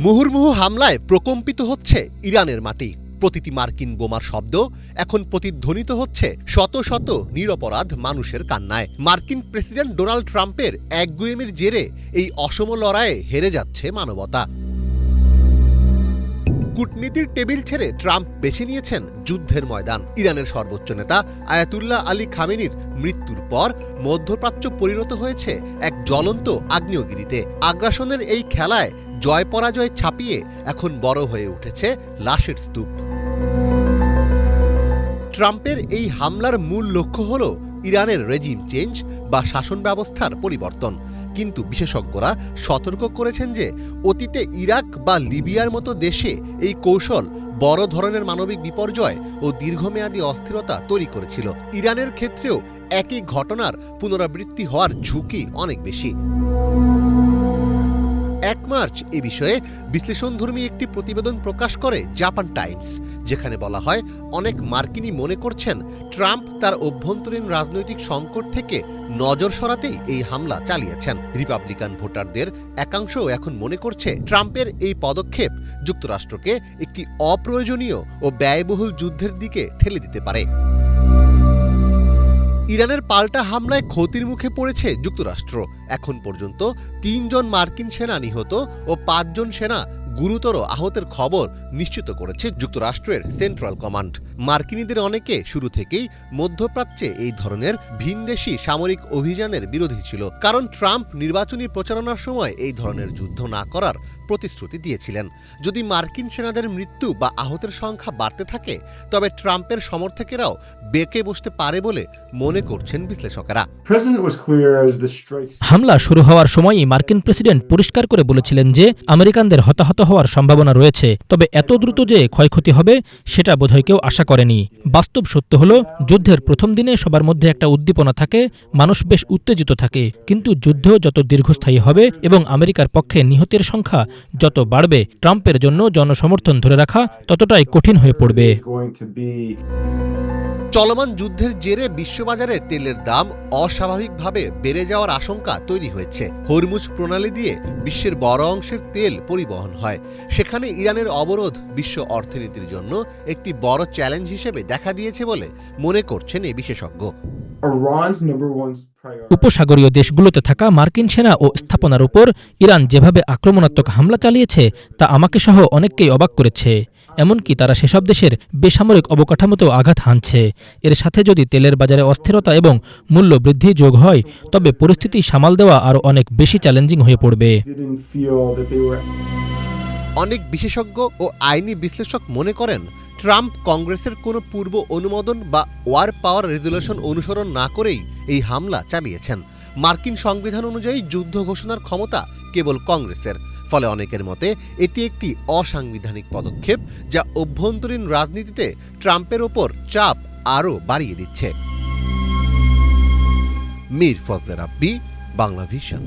মুহুর্মুহু হামলায় প্রকম্পিত হচ্ছে ইরানের মাটি। প্রতিটি মার্কিন বোমার শব্দ এখন প্রতিধ্বনিত হচ্ছে শত শত নিরপরাধ মানুষের কান্নায়। মার্কিন প্রেসিডেন্ট ডোনাল্ড ট্রাম্পের একগুঁয়েমির জেরে এই অসম লড়াইয়ে হেরে যাচ্ছে মানবতা। কূটনীতির টেবিল ছেড়ে ট্রাম্প বেছে নিয়েছেন যুদ্ধের ময়দান। ইরানের সর্বোচ্চ নেতা আয়াতুল্লাহ আলী খামেনির মৃত্যুর পর মধ্যপ্রাচ্য পরিণত হয়েছে এক জ্বলন্ত আগ্নেয়গিরিতে। আগ্রাসনের এই খেলায় জয় পরাজয় ছাপিয়ে এখন বড় হয়ে উঠেছে লাশের স্তূপ। ট্রাম্পের এই হামলার মূল লক্ষ্য হল ইরানের রেজিম চেঞ্জ বা শাসন ব্যবস্থার পরিবর্তন। কিন্তু বিশেষজ্ঞরা সতর্ক করেছেন যে অতীতে ইরাক বা লিবিয়ার মতো দেশে এই কৌশল বড় ধরনের মানবিক বিপর্যয় ও দীর্ঘমেয়াদী অস্থিরতা তৈরি করেছিল। ইরানের ক্ষেত্রেও একই ঘটনার পুনরাবৃত্তি হওয়ার ঝুঁকি অনেক বেশি। ১ মার্চ এ বিষয়ে বিশ্লেষণধর্মী একটি প্রতিবেদন প্রকাশ করে জাপান টাইমস, যেখানে বলা হয় অনেক মার্কিনী মনে করছেন ট্রাম্প তার অভ্যন্তরীণ রাজনৈতিক সংকট থেকে নজর সরাতেই এই হামলা চালিয়েছেন। রিপাবলিকান ভোটারদের একাংশও এখন মনে করছে ট্রাম্পের এই পদক্ষেপ যুক্তরাষ্ট্রকে একটি অপ্রয়োজনীয় ও ব্যয়বহুল যুদ্ধের দিকে ঠেলে দিতে পারে। ইরানের পাল্টা হামলায় ক্ষতির মুখে পড়েছে যুক্তরাষ্ট্র। এখন পর্যন্ত ৩ জন মার্কিন সেনা নিহত ও ৫ জন সেনা গুরুতর আহতের খবর নিশ্চিত করেছে যুক্তরাষ্ট্রের সেন্ট্রাল কমান্ড। মার্কিনীদের অনেকে শুরু থেকেই মধ্যপ্রাচ্যে এই ধরনের ভিনদেশি সামরিক অভিযানের বিরোধী ছিল, কারণ ট্রাম্প নির্বাচনী প্রচারণার সময় এই ধরনের যুদ্ধ না করার প্রতিশ্রুতি দিয়েছিলেন। যদি মার্কিন সেনাদের মৃত্যু বা আহতের সংখ্যা বাড়তে থাকে, তবে ট্রাম্পের সমর্থকেরাও বেঁকে বসতে পারে বলে মনে করছেন বিশ্লেষকেরা। হামলা শুরু হওয়ার সময়ই মার্কিন প্রেসিডেন্ট পরিষ্কার করে বলেছিলেন যে আমেরিকানদের হতাহত হওয়ার সম্ভাবনা রয়েছে, তবে এত দ্রুত যে ক্ষয়ক্ষতি হবে সেটা বোধহয় কেউ আশা করেনি। বাস্তব সত্য হল, যুদ্ধের প্রথম দিনে সবার মধ্যে একটা উদ্দীপনা থাকে, মানুষ বেশ উত্তেজিত থাকে, কিন্তু যুদ্ধ যত দীর্ঘস্থায়ী হবে এবং আমেরিকার পক্ষে নিহতের সংখ্যা যত বাড়বে, ট্রাম্পের জন্য জনসমর্থন ধরে রাখা ততটাই কঠিন হয়ে পড়বে। চলমান যুদ্ধের জেরে বিশ্ববাজারে তেলের দাম অস্বাভাবিকভাবে বেড়ে যাওয়ার আশঙ্কা তৈরি হয়েছে। হরমুজ প্রণালী দিয়ে বিশ্বের বড় অংশের তেল পরিবহন হয়। সেখানে ইরানের অবরোধ বিশ্ব অর্থনীতির জন্য একটি বড় চ্যালেঞ্জ হিসেবে দেখা দিয়েছে বলে মনে করছেন এই বিশেষজ্ঞ। উপসাগরীয় দেশগুলোতে থাকা মার্কিন সেনা ও স্থাপনার উপর ইরান যেভাবে আক্রমণাত্মক হামলা চালিয়েছে তা আমাকে সহ অনেককেই অবাক করেছে। এমনকি তারা সেসব দেশের বেসামরিক অবকাঠামোতেও আঘাত হানছে। এর সাথে যদি তেলের বাজারে অস্থিরতা এবং মূল্য বৃদ্ধি যোগ হয়, তবে পরিস্থিতি সামাল দেওয়া আরও অনেক বেশি চ্যালেঞ্জিং হয়ে পড়বে। অনেক বিশেষজ্ঞ ও আইনি বিশ্লেষক মনে করেন ট্রাম্প কংগ্রেসের কোনো পূর্ব অনুমোদন বা ওয়ার পাওয়ার রেজুলেশন অনুসরণ না করেই এই হামলা চালিয়েছেন। মার্কিন সংবিধান অনুযায়ী যুদ্ধ ঘোষণার ক্ষমতা কেবল কংগ্রেসের। ফলে অনেকের মতে এটি একটি অসাংবিধানিক পদক্ষেপ, যা অভ্যন্তরীণ রাজনীতিতে ট্রাম্পের ওপর চাপ আরও বাড়িয়ে দিচ্ছে। মীর ফজলে রাব্বী, বাংলা ভিশন।